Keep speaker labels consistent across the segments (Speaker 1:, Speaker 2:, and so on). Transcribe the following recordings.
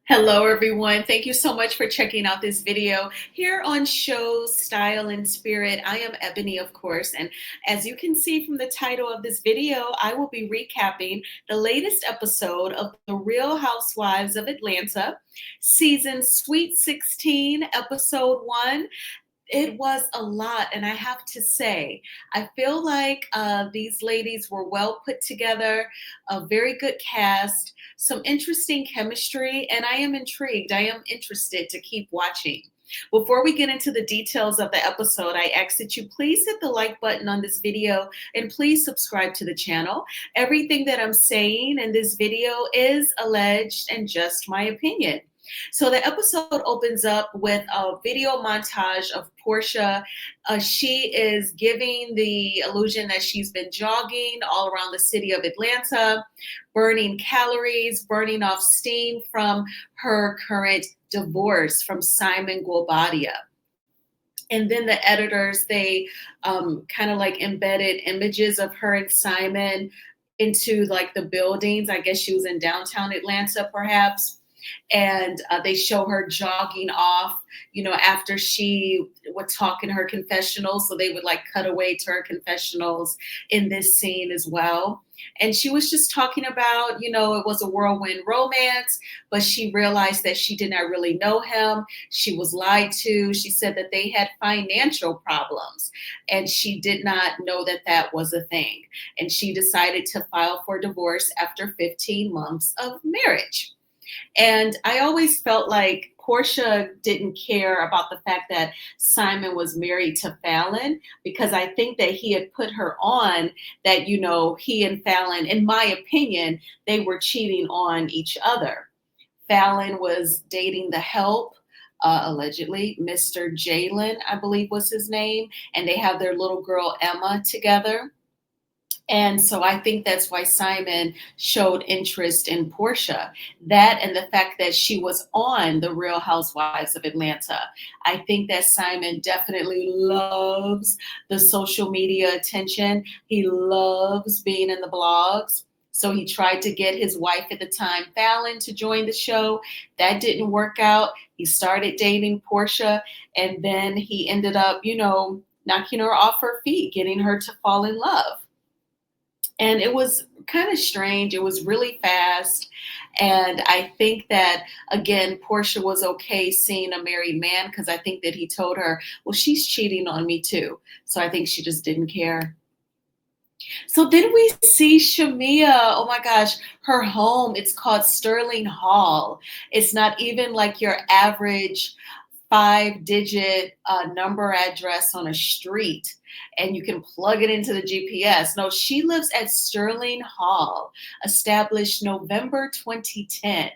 Speaker 1: Hello, everyone. Thank you so much for checking out this video here on Shows, Style, and Spirit. I am Ebony, of course, and as you can see from the title of this video, I will be recapping the latest episode of The Real Housewives of Atlanta, season Sweet 16, episode 1. It was a lot, and I have to say, I feel like these ladies were well put together, a very good cast, some interesting chemistry, and I am intrigued. I am interested to keep watching. Before we get into the details of the episode, I ask that you please hit the like button on this video and please subscribe to the channel. Everything that I'm saying in this video is alleged and just my opinion. So the episode opens up with a video montage of Porsha. She is giving the illusion that she's been jogging all around the city of Atlanta, burning calories, burning off steam from her current divorce from Simon Guobadia. And then the editors, they kind of like embedded images of her and Simon into like the buildings. I guess she was in downtown Atlanta, perhaps, and they show her jogging off, after she would talk in her confessional. So they would like cut away to her confessionals in this scene as well. And she was just talking about, it was a whirlwind romance, but she realized that she did not really know him. She was lied to. She said that they had financial problems, and she did not know that that was a thing. And she decided to file for divorce after 15 months of marriage. And I always felt like Porsha didn't care about the fact that Simon was married to Fallon, because I think that he had put her on that, he and Fallon, in my opinion, they were cheating on each other. Fallon was dating the help, allegedly, Mr. Jalen, I believe was his name, and they have their little girl Emma together. And so I think that's why Simon showed interest in Porsha. That and the fact that she was on The Real Housewives of Atlanta. I think that Simon definitely loves the social media attention. He loves being in the blogs. So he tried to get his wife at the time, Fallon, to join the show. That didn't work out. He started dating Porsha, and then he ended up, knocking her off her feet, getting her to fall in love. And it was kind of strange. It was really fast. And I think that, again, Porsha was okay seeing a married man, because I think that he told her, well, she's cheating on me too. So I think she just didn't care. So then we see Shamea. Oh my gosh, her home. It's called Sterling Hall. It's not even like your average 5-digit number address on a street and you can plug it into the GPS. No, she lives at Sterling Hall, established November 2010.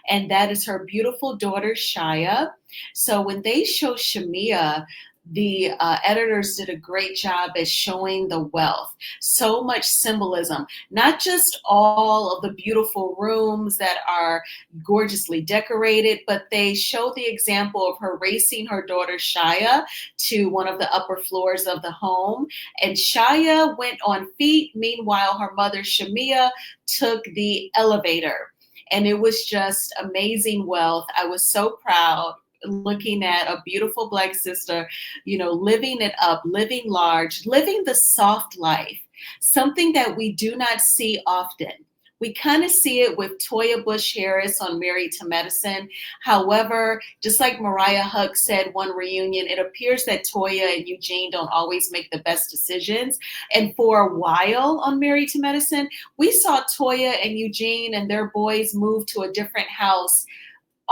Speaker 1: And that is her beautiful daughter, Shia. So when they show Shamea, the editors did a great job at showing the wealth. So much symbolism, not just all of the beautiful rooms that are gorgeously decorated, but they show the example of her racing her daughter Shia to one of the upper floors of the home. And Shia went on feet. Meanwhile, her mother Shamia took the elevator. And it was just amazing wealth. I was so proud looking at a beautiful Black sister, living it up, living large, living the soft life, something that we do not see often. We kind of see it with Toya Bush Harris on Married to Medicine. However, just like Mariah Huq said one reunion, it appears that Toya and Eugene don't always make the best decisions. And for a while on Married to Medicine, we saw Toya and Eugene and their boys move to a different house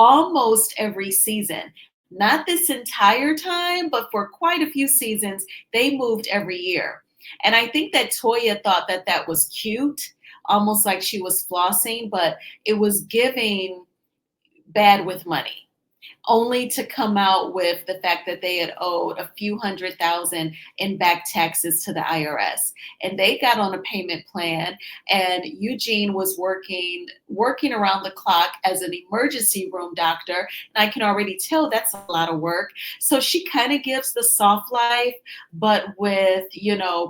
Speaker 1: almost every season. Not this entire time, but for quite a few seasons, they moved every year. And I think that Toya thought that that was cute, almost like she was flossing, but it was giving bad with money. only to come out with the fact that they had owed a few hundred thousand in back taxes to the IRS. And they got on a payment plan, and Eugene was working around the clock as an emergency room doctor. And I can already tell that's a lot of work. So she kind of gives the soft life, but with,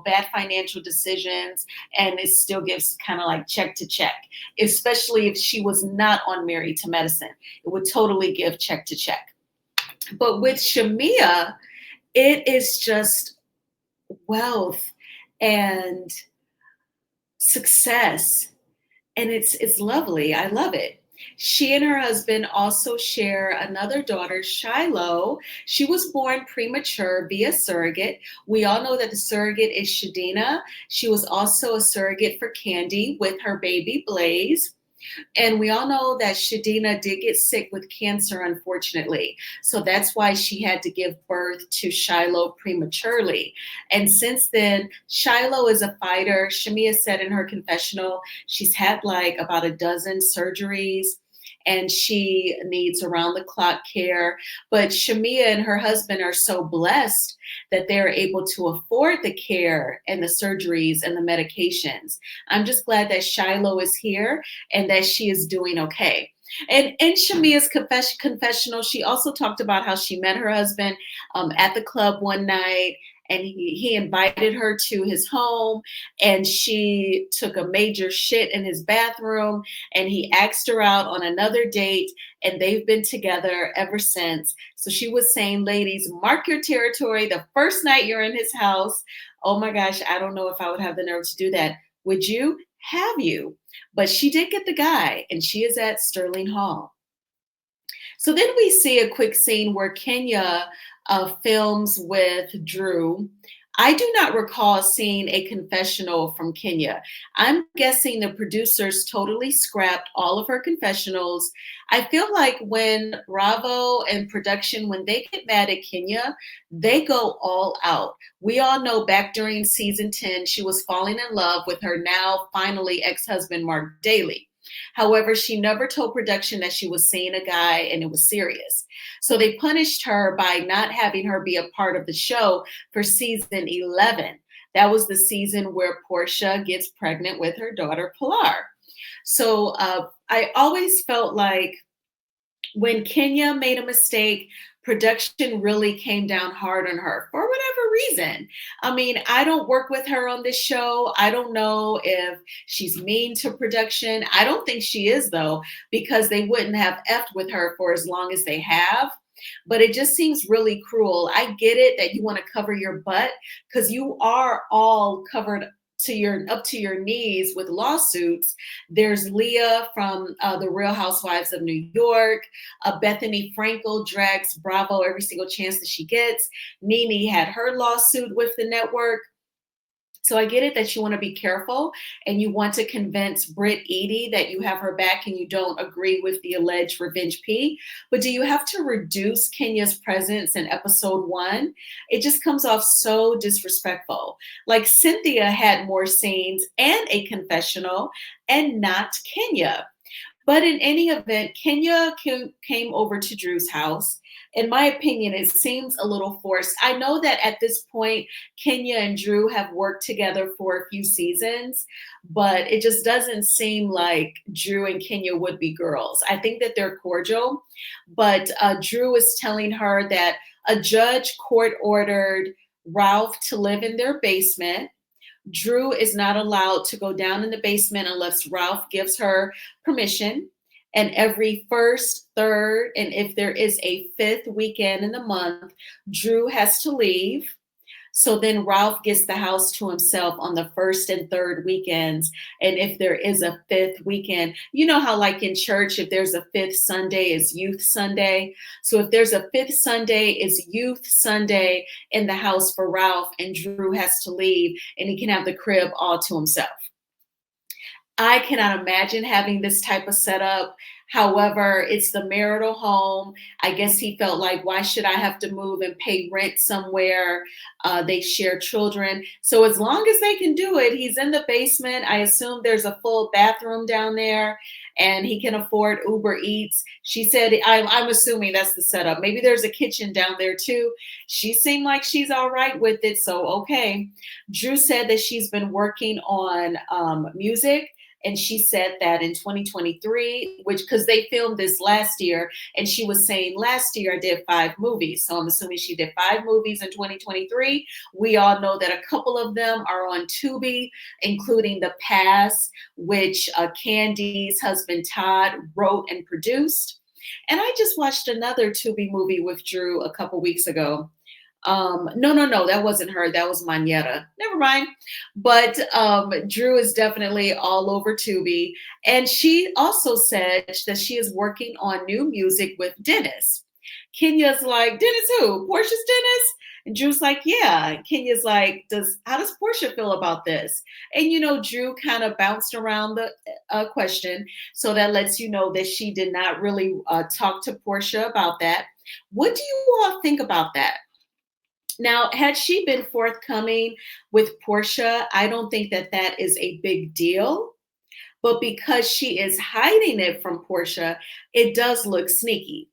Speaker 1: bad financial decisions, and it still gives kind of like check to check, especially if she was not on Married to Medicine. It would totally give check to check. But with Shamia, it is just wealth and success. And it's lovely. I love it. She and her husband also share another daughter, Shiloh. She was born premature via surrogate. We all know that the surrogate is Shadina. She was also a surrogate for Candy with her baby Blaze. And we all know that Shadina did get sick with cancer, unfortunately. So that's why she had to give birth to Shiloh prematurely. And since then, Shiloh is a fighter. Shamia said in her confessional, she's had like about a dozen surgeries, and she needs around the clock care. But Shamia and her husband are so blessed that they're able to afford the care and the surgeries and the medications. I'm just glad that Shiloh is here and that she is doing okay. And in Shamia's confessional, she also talked about how she met her husband at the club one night, and he invited her to his home, and she took a major shit in his bathroom, and he asked her out on another date, and they've been together ever since. So she was saying, ladies, mark your territory the first night you're in his house. Oh my gosh, I don't know if I would have the nerve to do that. Would you? Have you? But she did get the guy, and she is at Sterling Hall. So then we see a quick scene where Kenya films with Drew. I do not recall seeing a confessional from Kenya. I'm guessing the producers totally scrapped all of her confessionals. I feel like when Bravo and production, when they get mad at Kenya, they go all out. We all know back during season 10, she was falling in love with her now finally ex-husband, Mark Daly. However, she never told production that she was seeing a guy and it was serious. So they punished her by not having her be a part of the show for season 11. That was the season where Porsha gets pregnant with her daughter, Pilar. So I always felt like when Kenya made a mistake, production really came down hard on her for whatever reason. I mean, I don't work with her on this show. I don't know if she's mean to production. I don't think she is, though, because they wouldn't have effed with her for as long as they have. But it just seems really cruel. I get it that you want to cover your butt because you are all covered to your up to your knees with lawsuits. There's Leah from the Real Housewives of New York. Bethany Frankel drags Bravo every single chance that she gets. Nene had her lawsuit with the network. So I get it that you want to be careful and you want to convince Britt Edie that you have her back and you don't agree with the alleged Revenge P. But do you have to reduce Kenya's presence in episode 1? It just comes off so disrespectful. Like Cynthia had more scenes and a confessional, and not Kenya. But in any event, Kenya came over to Drew's house. In my opinion, it seems a little forced. I know that at this point, Kenya and Drew have worked together for a few seasons, but it just doesn't seem like Drew and Kenya would be girls. I think that they're cordial, but Drew is telling her that a judge court ordered Ralph to live in their basement. Drew is not allowed to go down in the basement unless Ralph gives her permission. And every first, third, and if there is a fifth weekend in the month, Drew has to leave. So then Ralph gets the house to himself on the first and third weekends. And if there is a fifth weekend, you know how like in church, if there's a fifth Sunday is youth Sunday. So if there's a fifth Sunday is youth Sunday in the house for Ralph, and Drew has to leave and he can have the crib all to himself. I cannot imagine having this type of setup. However, it's the marital home. I guess he felt like, why should I have to move and pay rent somewhere? They share children. So as long as they can do it, he's in the basement. I assume there's a full bathroom down there. and he can afford Uber Eats. She said, I'm assuming that's the setup. Maybe there's a kitchen down there too. She seemed like she's all right with it. So, okay. Drew said that she's been working on music. And she said that in 2023, which because they filmed this last year, and she was saying last year I did 5 movies. So I'm assuming she did 5 movies in 2023. We all know that a couple of them are on Tubi, including The Pass, which Candy's husband Todd wrote and produced. And I just watched another Tubi movie with Drew a couple weeks ago. No, that wasn't her. That was Manetta. Never mind. But Drew is definitely all over Tubi. And she also said that she is working on new music with Dennis. Kenya's like, Dennis who? Portia's Dennis? And Drew's like, yeah. And Kenya's like, how does Porsha feel about this? And Drew kind of bounced around the question. So that lets you know that she did not really talk to Porsha about that. What do you all think about that? Now, had she been forthcoming with Porsha, I don't think that that is a big deal. But because she is hiding it from Porsha, it does look sneaky.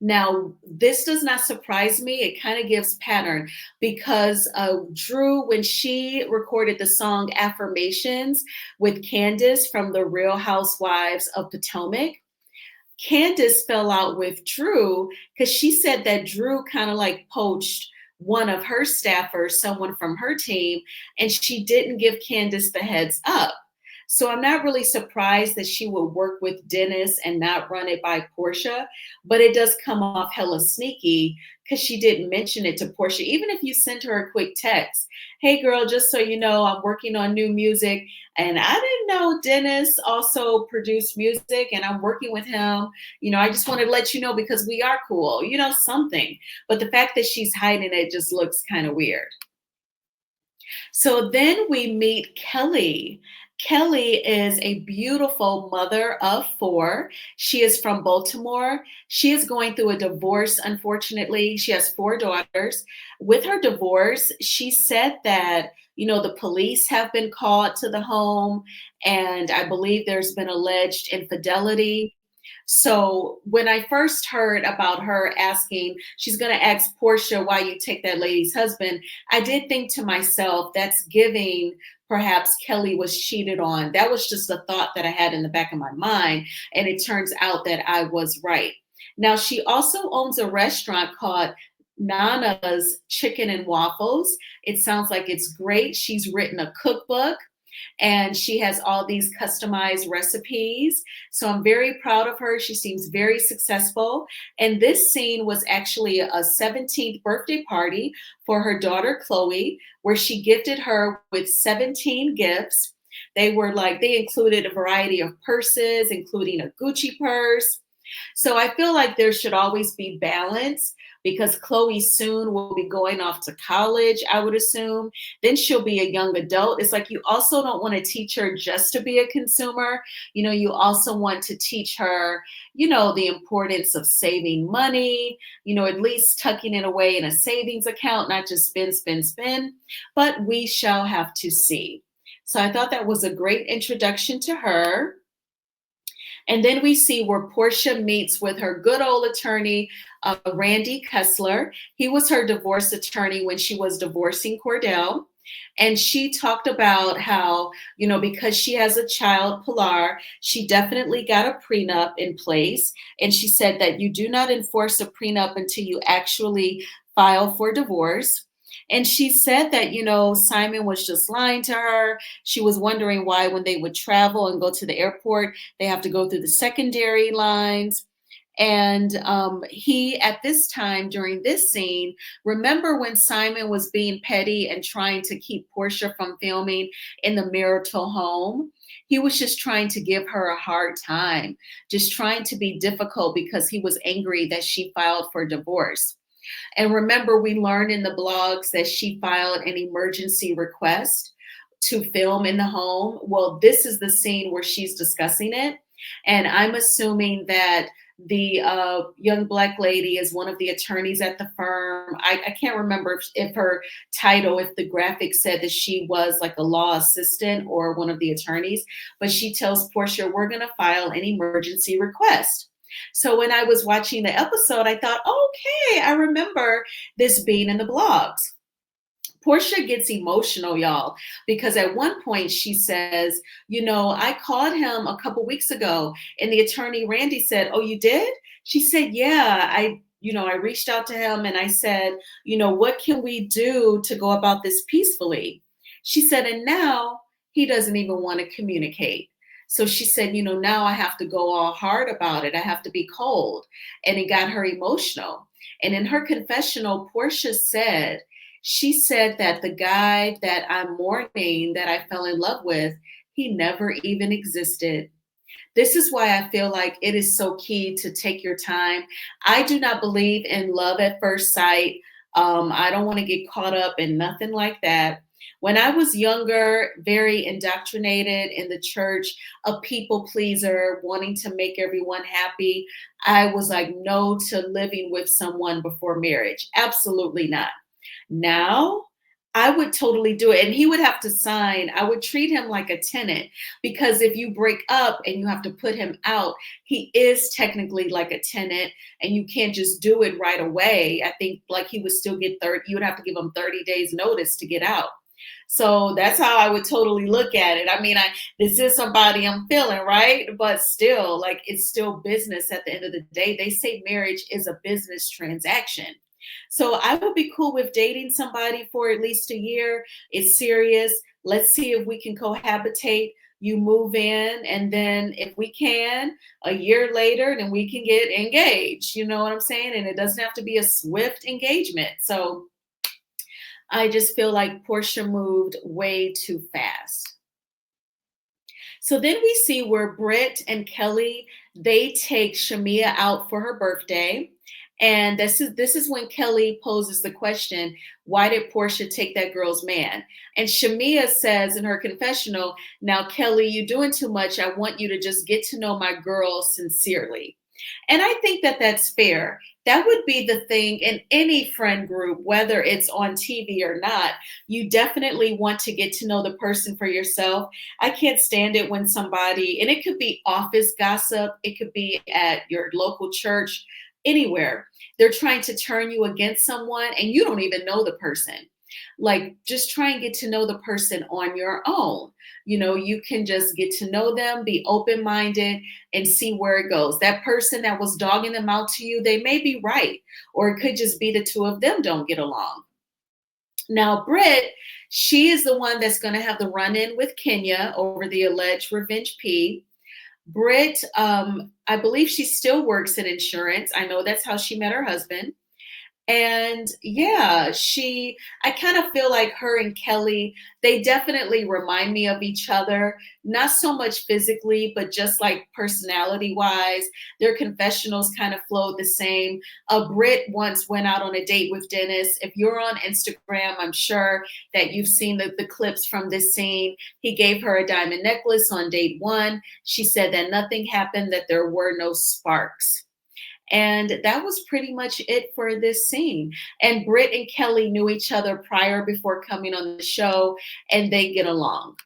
Speaker 1: Now, this does not surprise me. It kind of gives pattern because Drew, when she recorded the song Affirmations with Candace from the Real Housewives of Potomac, Candace fell out with Drew because she said that Drew kind of like poached one of her staffers, someone from her team, and she didn't give Candace the heads up. So I'm not really surprised that she would work with Dennis and not run it by Porsha, but it does come off hella sneaky because she didn't mention it to Porsha. Even if you sent her a quick text, hey girl, just so you know, I'm working on new music. And I didn't know Dennis also produced music and I'm working with him. I just wanted to let you know because we are cool, something. But the fact that she's hiding it just looks kind of weird. So then we meet Kelly. Kelly is a beautiful mother of 4. She is from Baltimore. She is going through a divorce, unfortunately. She has 4 daughters. With her divorce, she said that, the police have been called to the home, and I believe there's been alleged infidelity. So when I first heard about her asking, she's going to ask Porsha why you take that lady's husband, I did think to myself, that's giving perhaps Kelly was cheated on. That was just a thought that I had in the back of my mind. And it turns out that I was right. Now, she also owns a restaurant called Nana's Chicken and Waffles. It sounds like it's great. She's written a cookbook and she has all these customized recipes. So I'm very proud of her. She seems very successful. And this scene was actually a 17th birthday party for her daughter, Chloe, where she gifted her with 17 gifts. They included a variety of purses, including a Gucci purse. So I feel like there should always be balance because Chloe soon will be going off to college, I would assume. Then she'll be a young adult. It's like you also don't want to teach her just to be a consumer. You also want to teach her, the importance of saving money, at least tucking it away in a savings account, not just spend, spend, spend. But we shall have to see. So I thought that was a great introduction to her. And then we see where Porsha meets with her good old attorney, Randy Kessler. He was her divorce attorney when she was divorcing Cordell. And she talked about how, because she has a child, Pilar, she definitely got a prenup in place. And she said that you do not enforce a prenup until you actually file for divorce. And she said that, Simon was just lying to her. She was wondering why when they would travel and go to the airport, they have to go through the secondary lines. And he, at this time during this scene, remember when Simon was being petty and trying to keep Porsha from filming in the marital home? He was just trying to give her a hard time, just trying to be difficult because he was angry that she filed for divorce. And remember, we learned in the blogs that she filed an emergency request to film in the home. Well, this is the scene where she's discussing it. And I'm assuming that the young black lady is one of the attorneys at the firm. I can't remember if her title, if the graphic said that she was like a law assistant or one of the attorneys, but she tells Porsha, we're going to file an emergency request. So when I was watching the episode, I thought, okay, I remember this being in the blogs. Porsha gets emotional, y'all, because at one point she says, I called him a couple weeks ago and the attorney Randy said, oh, you did? She said, yeah, I reached out to him and I said, what can we do to go about this peacefully? She said, and now he doesn't even want to communicate. So she said, now I have to go all hard about it. I have to be cold. And it got her emotional. And in her confessional, Porsha said, she said that the guy that I'm mourning, that I fell in love with, he never even existed. This is why I feel like it is so key to take your time. I do not believe in love at first sight. I don't want to get caught up in nothing like that. When I was younger, very indoctrinated in the church, a people pleaser, wanting to make everyone happy, I was like, no to living with someone before marriage. Absolutely not. Now, I would totally do it. And he would have to sign. I would treat him like a tenant because if you break up and you have to put him out, he is technically like a tenant and you can't just do it right away. I think like he would still get 30, you would have to give him 30 days notice to get out. So that's how I would totally look at it. I mean, this is somebody I'm feeling, right? But still, like it's still business at the end of the day. They say marriage is a business transaction. So I would be cool with dating somebody for at least a year. It's serious. Let's see if we can cohabitate. You move in, and then if we can, a year later, then we can get engaged. You know what I'm saying? And it doesn't have to be a swift engagement. So I just feel like Porsha moved way too fast. So then we see where Britt and Kelly, they take Shamea out for her birthday. And this is when Kelly poses the question, why did Porsha take that girl's man? And Shamea says in her confessional, now, Kelly, you're doing too much. I want you to just get to know my girl sincerely. And I think that that's fair. That would be the thing in any friend group, whether it's on TV or not. You definitely want to get to know the person for yourself. I can't stand it when somebody, and it could be office gossip, it could be at your local church, anywhere. They're trying to turn you against someone and you don't even know the person. Like, just try and get to know the person on your own. You can just get to know them, be open minded, and see where it goes. That person that was dogging them out to you, they may be right, or it could just be the two of them don't get along. Now, Britt, she is the one that's going to have the run in with Kenya over the alleged revenge P. Britt, I believe she still works in insurance. I know that's how she met her husband. And yeah, I kind of feel like her and Kelly, they definitely remind me of each other, not so much physically, but just like personality wise. Their confessionals kind of flowed the same. Britt once went out on a date with Dennis. If you're on Instagram, I'm sure that you've seen the clips from this scene. He gave her a diamond necklace on date one. She said that nothing happened, that there were no sparks. And that was pretty much it for this scene. And Britt and Kelly knew each other prior before coming on the show, and they get along.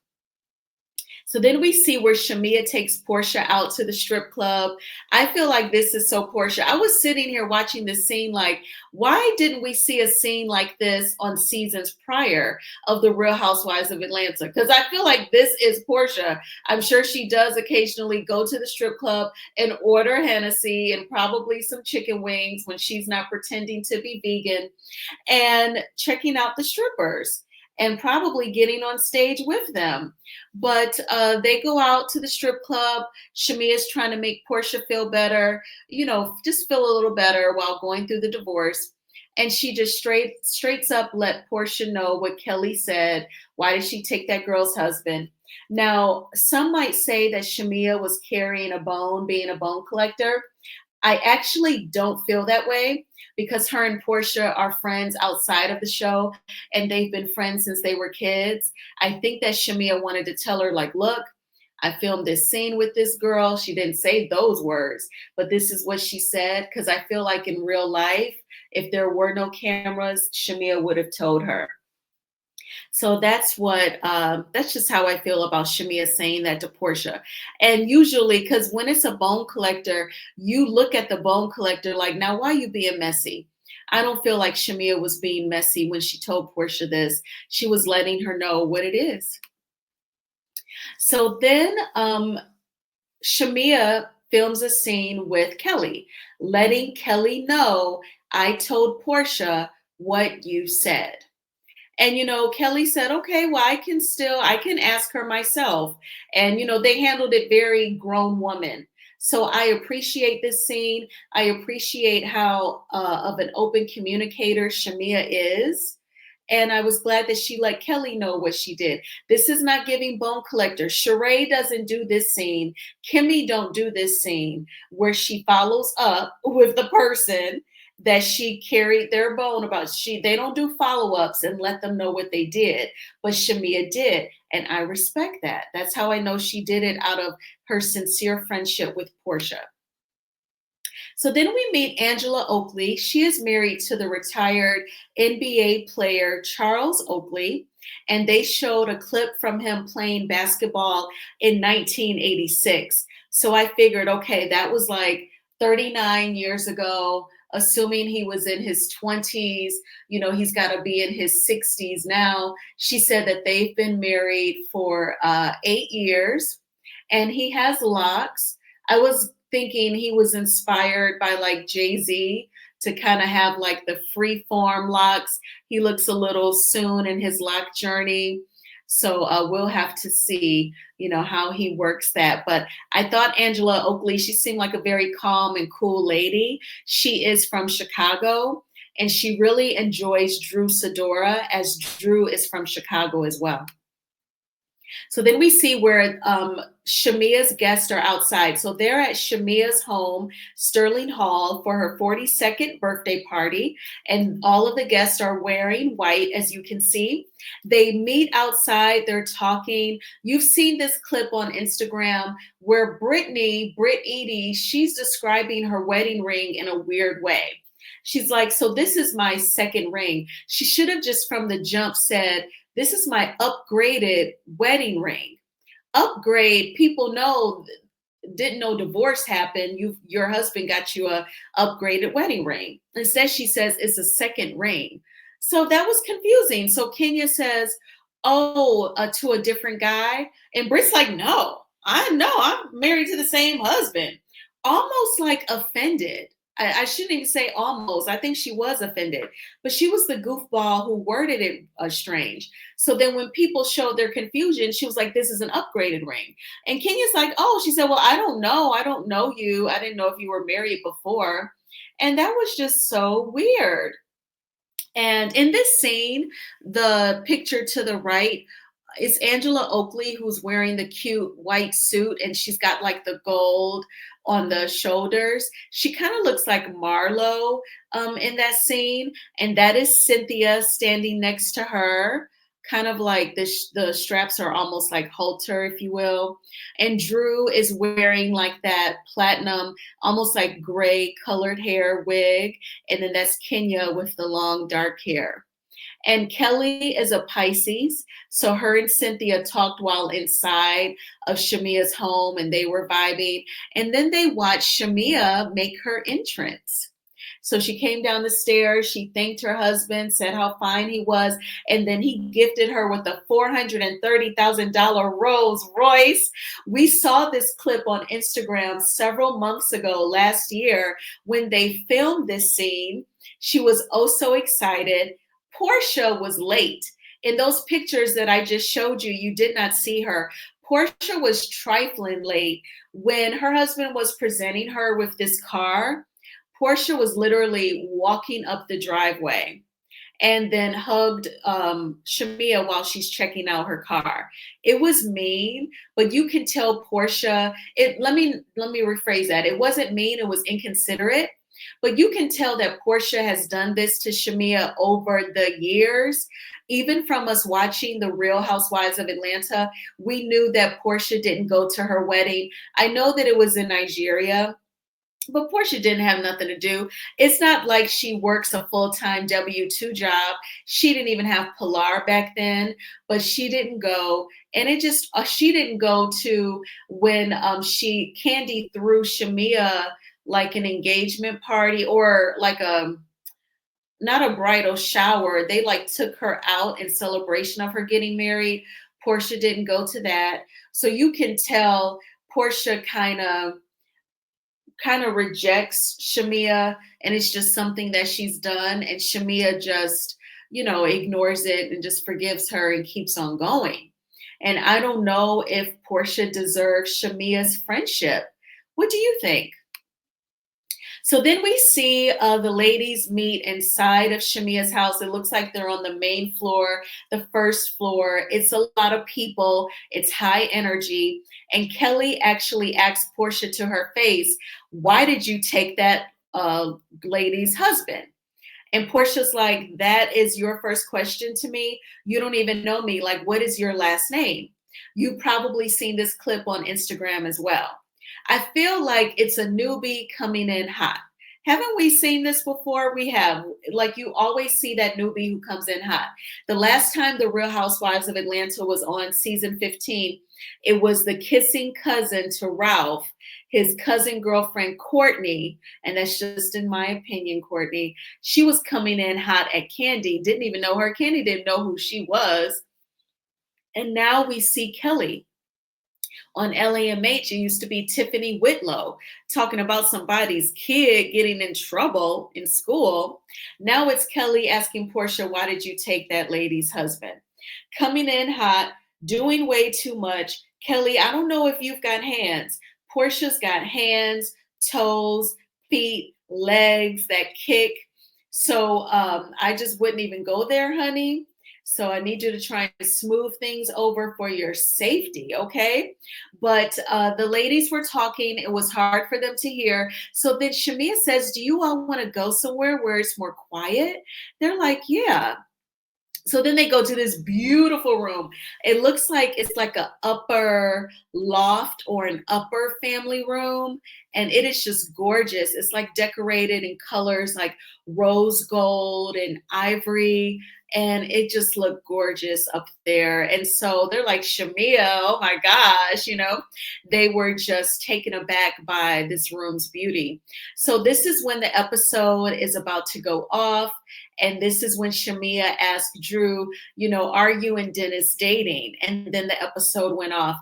Speaker 1: So then we see where Shamea takes Porsha out to the strip club. I feel like this is so Porsha. I was sitting here watching this scene like, why didn't we see a scene like this on seasons prior of the Real Housewives of Atlanta? Because I feel like this is Porsha. I'm sure she does occasionally go to the strip club and order Hennessy and probably some chicken wings when she's not pretending to be vegan, and checking out the strippers and probably getting on stage with them. But they go out to the strip club. Shamea's trying to make Porsha feel better, just feel a little better while going through the divorce. And she just straight up let Porsha know what Kelly said. Why did she take that girl's husband? Now, some might say that Shamea was carrying a bone, being a bone collector. I actually don't feel that way because her and Porsha are friends outside of the show and they've been friends since they were kids. I think that Shamea wanted to tell her, like, look, I filmed this scene with this girl. She didn't say those words, but this is what she said. Because I feel like in real life, if there were no cameras, Shamia would have told her. So that's just how I feel about Shamia saying that to Portia. And usually, because when it's a bone collector, you look at the bone collector like, now why you being messy? I don't feel like Shamia was being messy when she told Portia this. She was letting her know what it is. So then Shamia films a scene with Kelly, letting Kelly know, I told Portia what you said. And Kelly said, okay, well, I can ask her myself. And they handled it very grown woman. So I appreciate this scene. I appreciate how of an open communicator Shamia is. And I was glad that she let Kelly know what she did. This is not giving bone collector. Sheree doesn't do this scene. Kimmy don't do this scene where she follows up with the person that she carried their bone about. They don't do follow-ups and let them know what they did, but Shamia did, and I respect that. That's how I know she did it, out of her sincere friendship with Porsha. So then we meet Angela Oakley. She is married to the retired NBA player Charles Oakley, and they showed a clip from him playing basketball in 1986. So I figured, okay, that was like 39 years ago. Assuming he was in his 20s, he's got to be in his 60s now. She said that they've been married for 8 years, and he has locks. I was thinking he was inspired by like Jay-Z to kind of have like the free form locks. He looks a little soon in his lock journey. So we'll have to see, how he works that. But I thought Angela Oakley, she seemed like a very calm and cool lady. She is from Chicago, and she really enjoys Drew Sidora, as Drew is from Chicago as well. So then we see where Shamia's guests are outside. So they're at Shamia's home, Sterling Hall, for her 42nd birthday party. And all of the guests are wearing white, as you can see. They meet outside, they're talking. You've seen this clip on Instagram where Britt Edie, she's describing her wedding ring in a weird way. She's like, so this is my second ring. She should have just from the jump said, this is my upgraded wedding ring. Upgrade, people didn't know divorce happened. Your husband got you a upgraded wedding ring. Instead, she says it's a second ring. So that was confusing. So Kenya says, oh, to a different guy. And Britt's like, no, I'm married to the same husband. Almost like offended. I shouldn't even say almost. I think she was offended, but she was the goofball who worded it strange. So then when people showed their confusion, she was like, this is an upgraded ring. And Kenya's like, oh, she said, well, I don't know. I don't know you. I didn't know if you were married before. And that was just so weird. And in this scene, the picture to the right is Angela Oakley, who's wearing the cute white suit, and she's got like the gold on the shoulders. She kind of looks like Marlo in that scene. And that is Cynthia standing next to her, kind of like the straps are almost like halter, if you will. And Drew is wearing like that platinum, almost like gray colored hair wig. And then that's Kenya with the long dark hair. And Kelly is a Pisces. So her and Cynthia talked while inside of Shamia's home, and they were vibing. And then they watched Shamia make her entrance. So she came down the stairs, she thanked her husband, said how fine he was, and then he gifted her with a $430,000 Rolls Royce. We saw this clip on Instagram several months ago, last year, when they filmed this scene. She was oh so excited. Porsha was late. In those pictures that I just showed you, you did not see her. Porsha was trifling late. When her husband was presenting her with this car, Porsha was literally walking up the driveway and then hugged Shamia while she's checking out her car. It was mean, but you can tell Porsha, let me rephrase that. It wasn't mean, it was inconsiderate. But you can tell that Porsha has done this to Shamea over the years. Even from us watching the Real Housewives of Atlanta, we knew that Porsha didn't go to her wedding. I know that it was in Nigeria, but Portia didn't have nothing to do. It's not like she works a full-time W-2 job. She didn't even have Pilar back then, but she didn't go. And it just, she didn't go to when Candy threw Shamia like an engagement party or like not a bridal shower. They like took her out in celebration of her getting married. Portia didn't go to that. So you can tell Portia kind of rejects Shamia, and it's just something that she's done, and Shamia just, ignores it and just forgives her and keeps on going. And I don't know if Portia deserves Shamia's friendship. What do you think? So then we see the ladies meet inside of Shamia's house. It looks like they're on the main floor, the first floor. It's a lot of people. It's high energy. And Kelly actually asked Portia to her face, "Why did you take that lady's husband?" And Portia's like, "That is your first question to me? You don't even know me. Like, what is your last name?" You've probably seen this clip on Instagram as well. I feel like it's a newbie coming in hot. Haven't we seen this before? We have. Like, you always see that newbie who comes in hot. The last time the Real Housewives of Atlanta was on season 15, it was the kissing cousin to Ralph, his cousin girlfriend Courtney, and that's just in my opinion, Courtney. She was coming in hot at Candy, didn't even know her. Candy didn't know who she was. And now we see Kelly on LAMH. It used to be Tiffany Whitlow talking about somebody's kid getting in trouble in school. Now it's Kelly asking Portia, "Why did you take that lady's husband?" Coming in hot, doing way too much. Kelly, I don't know if you've got hands. Portia's got hands, toes, feet, legs that kick. So I just wouldn't even go there, honey. So I need you to try and smooth things over for your safety, okay? But the ladies were talking. It was hard for them to hear. So then Shamia says, "Do you all want to go somewhere where it's more quiet?" They're like, "Yeah." So then they go to this beautiful room. It looks like it's like a upper loft or an upper family room. And it is just gorgeous. It's like decorated in colors like rose gold and ivory. And it just looked gorgeous up there. And so they're like, "Shamia, oh my gosh," they were just taken aback by this room's beauty. So this is when the episode is about to go off. And this is when Shamia asked Drew, "Are you and Dennis dating?" And then the episode went off.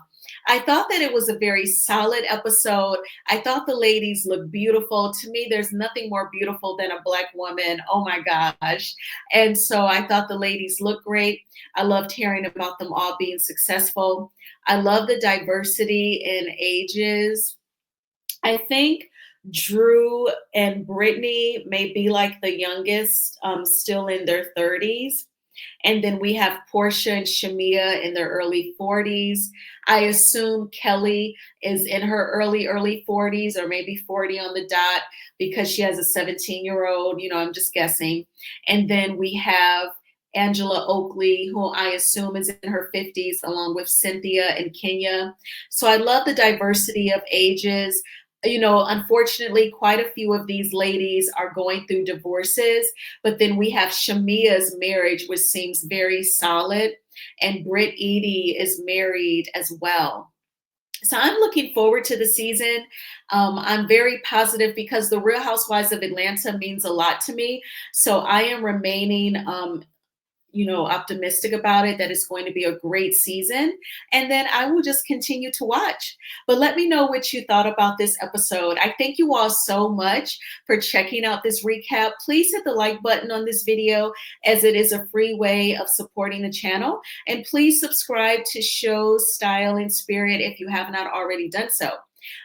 Speaker 1: I thought that it was a very solid episode. I thought the ladies looked beautiful. To me, there's nothing more beautiful than a Black woman. Oh my gosh. And so I thought the ladies looked great. I loved hearing about them all being successful. I love the diversity in ages. I think Drew and Brittany may be like the youngest, still in their 30s. And then we have Porsha and Shamia in their early 40s. I assume Kelly is in her early 40s or maybe 40 on the dot because she has a 17-year-old, I'm just guessing. And then we have Angela Oakley, who I assume is in her 50s, along with Cynthia and Kenya. So I love the diversity of ages. Unfortunately, quite a few of these ladies are going through divorces, but then we have Shamia's marriage, which seems very solid, and Britt Edie is married as well. So I'm looking forward to the season. I'm very positive because the Real Housewives of Atlanta means a lot to me. So I am remaining optimistic about it, that it's going to be a great season. And then I will just continue to watch. But let me know what you thought about this episode. I thank you all so much for checking out this recap. Please hit the like button on this video, as it is a free way of supporting the channel. And please subscribe to Show Style and Spirit if you have not already done so.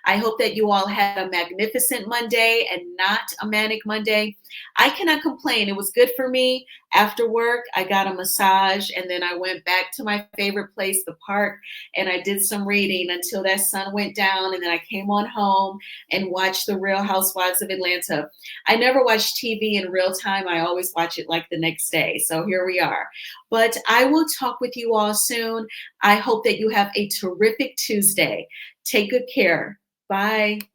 Speaker 1: I hope that you all had a magnificent Monday and not a manic Monday. I cannot complain. It was good for me. After work, I got a massage, and then I went back to my favorite place, the park, and I did some reading until that sun went down. And then I came on home and watched The Real Housewives of Atlanta. I never watch TV in real time. I always watch it like the next day. So here we are. But I will talk with you all soon. I hope that you have a terrific Tuesday. Take good care. Bye.